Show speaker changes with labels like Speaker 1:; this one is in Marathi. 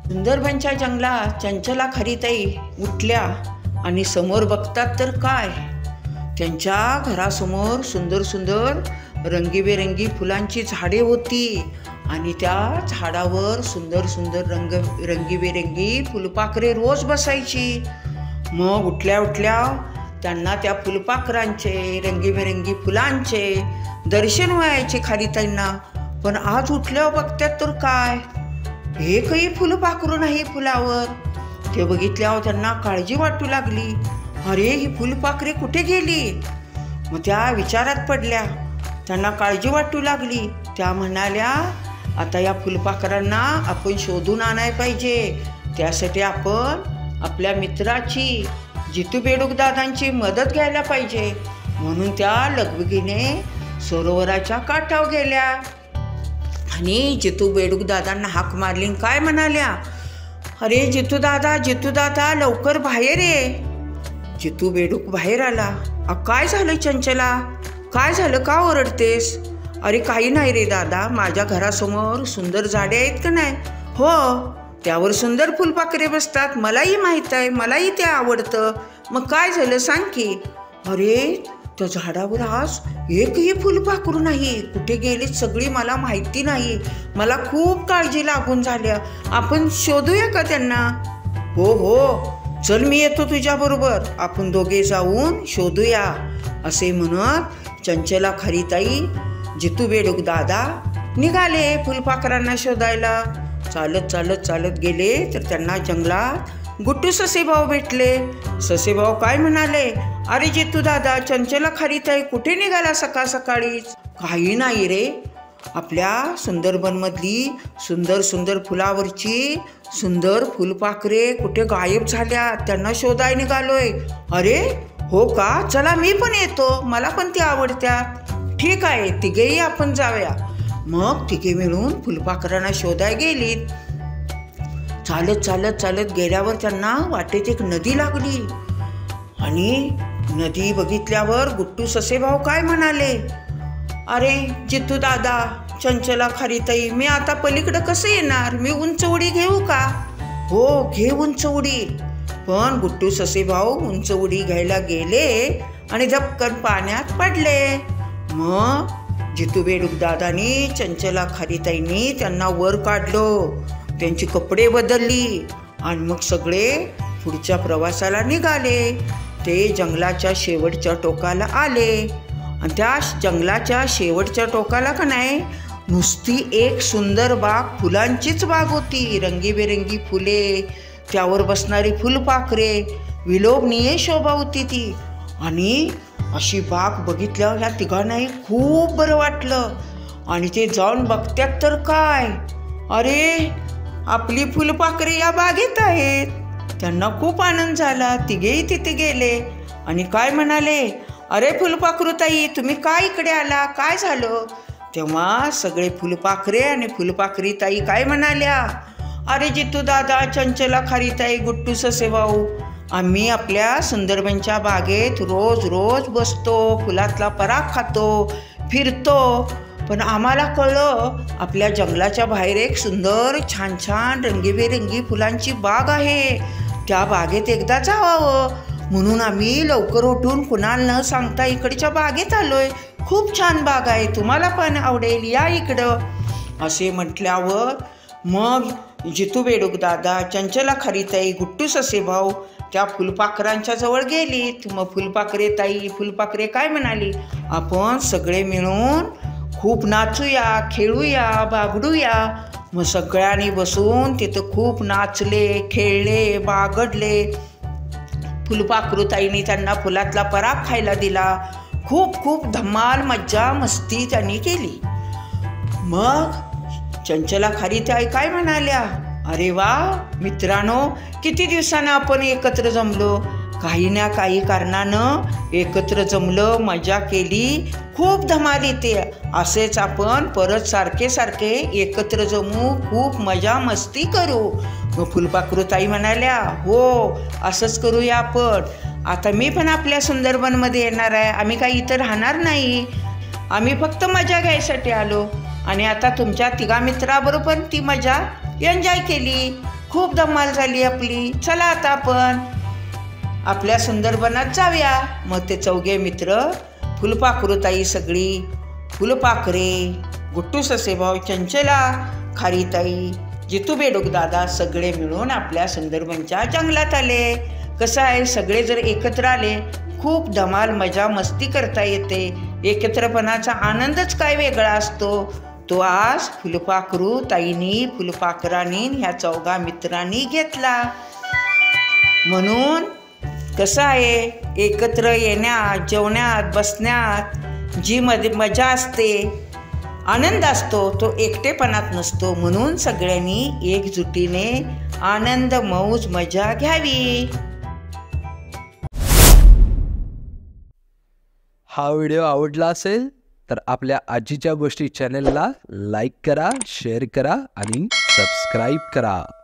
Speaker 1: सुंदरबनच्या जंगलात चंचला खरीताई उठल्या आणि समोर बघतात तर काय, त्यांच्या घरासमोर सुंदर सुंदर रंगीबेरंगी फुलांची झाडे होती आणि त्या झाडावर सुंदर सुंदर रंगीबेरंगी फुलपाखरे रोज बसायची. मग उठल्या उठल्या त्यांना त्या फुलपाखरांचे रंगीबेरंगी फुलांचे दर्शन व्हायचे खरीताईंना. पण आज उठल्यावर बघतात तर काय, एकही फुलपाखरू नाही फुलावर. ते बघितल्यावर त्यांना काळजी वाटू लागली. अरे, ही फुलपाखरे कुठे गेली? मग त्या विचारात पडल्या. त्यांना काळजी वाटू लागली. त्या म्हणाल्या, आता या फुलपाखरांना आपण शोधून आणायला पाहिजे. त्यासाठी आपण आपल्या मित्राची जितू बेडूक दादांची मदत घ्यायला पाहिजे. म्हणून त्या लगबगीने सरोवराच्या काठावर गेल्या आणि जितू बेडूक दादांना हाक मारली. काय म्हणाल्या, अरे जितू दादा लवकर बाहेर ये. जितू बेडूक बाहेर आला. काय झालं चंचला, काय झालं, का ओरडतेस? अरे काही नाही रे दादा, माझ्या घरासमोर सुंदर झाडे आहेत का नाही? हो, त्यावर सुंदर फुलपाखरे बसतात, मलाही माहीत आहे, मलाही ते आवडतं. मग काय झालं सांग की. अरे, त्या झाडावर आज एकही फुलपाखरू नाही, कुठे गेली सगळी मला माहिती नाही. मला खूप काळजी लागून झाल्या, आपण शोधूया का त्यांना? हो हो, चल मी येतो तुझ्याबरोबर, आपण दोघे जाऊन शोधूया. असे म्हणत चंचला खरीताई जितू बेडूक दादा निघाले फुलपाखरांना शोधायला. चालत चालत चालत गेले तर त्यांना जंगलात गुट्टू ससेभाऊ भेटले. ससेभाऊ काय म्हणाले, अरे जितू दादा, चंचला खरीताई कुठे निघाला सकाळ सकाळीच? काही नाही रे, आपल्या सुंदरबनमधली सुंदर सुंदर फुलावरची सुंदर फुलपाखरे कुठे गायब झाल्या, त्यांना शोधायला निघालोय. अरे हो का, चला मी पण येतो, मला पण ती आवडत्यात. ठीक आहे, तिघेही आपण जाऊया. मग तिघे मिळून फुलपाखरांना शोधायला गेलीत. चालत चालत चालत गेल्यावर त्यांना वाटेत एक नदी लागली आणि नदी बघितल्यावर गुट्टू ससेभाऊ काय म्हणाले, अरे जितू दादा, चंचला खरीताई, मी आता पलीकडं कसं येणार? मी उंच उडी घेऊ का? हो घे उंच उडी. पण गुट्टू ससेभाऊ उंच उडी घ्यायला गेले आणि झपकन पाण्यात पडले. मग जितू बेडूक दादानी चंचला खरीताईंनी त्यांना वर काढलो, त्यांची कपडे बदलली आणि मग सगळे पुढच्या प्रवासाला निघाले. ते जंगलाच्या शेवटच्या टोकाला आले आणि त्या जंगलाच्या शेवटच्या टोकाला का नाही नुसती एक सुंदर बाग, फुलांचीच बाग होती. रंगीबेरंगी फुले, त्यावर बसणारी फुलपाखरे, विलोभनीय शोभा होती ती. आणि अशी बाग बघितल्यावर ह्या तिघांनाही खूप बरं वाटलं आणि ते जाऊन बघतात तर काय, अरे आपली फुलपाखरे या बागेत आहेत. त्यांना खूप आनंद झाला. तिघेही तिथे गेले आणि काय म्हणाले, अरे फुलपाखरू ताई, तुम्ही काय इकडे आला, काय झालं? तेव्हा सगळे फुलपाखरे आणि फुलपाखरी ताई काय म्हणाल्या, अरे जितू दादा, चंचला खरीताई, गुट्टू ससेभाऊ, आम्ही आपल्या सुंदरबनच्या बागेत रोज रोज बसतो, फुलातला पराग खातो, फिरतो. पण आम्हाला कळलं आपल्या जंगलाच्या बाहेर एक सुंदर छान छान रंगीबेरंगी फुलांची बाग आहे, त्या बागेत एकदा जावावं. म्हणून आम्ही लवकर उठून कुणाला न सांगता इकडच्या बागेत आलोय. खूप छान बाग आहे, तुम्हाला पण आवडेल, या इकडं. असे म्हटल्यावर मग जितू बेडूक दादा, चंचला खरीताई, गुट्टू ससेभाऊ त्या फुलपाखरांच्या जवळ गेलीत. मग फुलपाखरे काय म्हणाली, आपण सगळे मिळून खूप नाचूया, खेळूया, बागडूया. मग सगळ्यांनी बसून तिथं खूप नाचले, खेळले, बागडले. फुलपाखरूताईंनी त्यांना फुलातला पराग खायला दिला. खूप खूप धमाल मज्जा मस्ती त्यांनी केली. मग चंचला खरीताई काय म्हणाल्या, अरे वा मित्रांनो, किती दिवसानं आपण एकत्र जमलो, काही ना काही कारणानं एकत्र जमलं, मजा केली, खूप धमाल येते. असेच आपण परत सारखे सारखे एकत्र जमू, खूप मजा मस्ती करू. मग फुलपाखरूताई म्हणाल्या, हो असंच करूया आपण. आता मी पण आपल्या सुंदरबनमध्ये येणार आहे, आम्ही काही इथं राहणार नाही, आम्ही फक्त मजा घ्यायसाठी आलो आणि आता तुमच्या तिघा मित्राबरोबर ती मजा एन्जॉय केली, खूप धमाल झाली आपली. चला आता आपण आपल्या सुंदरबनात जाऊया. मग ते चौघे मित्र, फुलपाखरूताई सगळी, फुलपाखरे, गुट्टू ससेभाऊ, चंचला, खारीताई, जितू बेडूक दादा सगळे मिळून आपल्या सुंदरबनच्या जंगलात आले. कसं आहे, सगळे जर एकत्र आले खूप धमाल मजा मस्ती करता येते. एकत्रपणाचा आनंदच काय वेगळा असतो. तो आज फुलपाखरू ताईनी, फुलपाखरांनी, ह्या चौघा मित्रांनी घेतला. म्हणून कसं आहे, एकत्र येण्यात, जेवण्यात, बसण्यात जी मजा असते, आनंद असतो, तो एकटेपणात नसतो. म्हणून सगळ्यांनी एकजुटीने आनंद, मौज, मजा घ्यावी.
Speaker 2: हा व्हिडिओ आवडला असेल तर आपल्या आजीच्या गोष्टी चॅनलला लाईक करा, शेअर करा आणि सबस्क्राईब करा.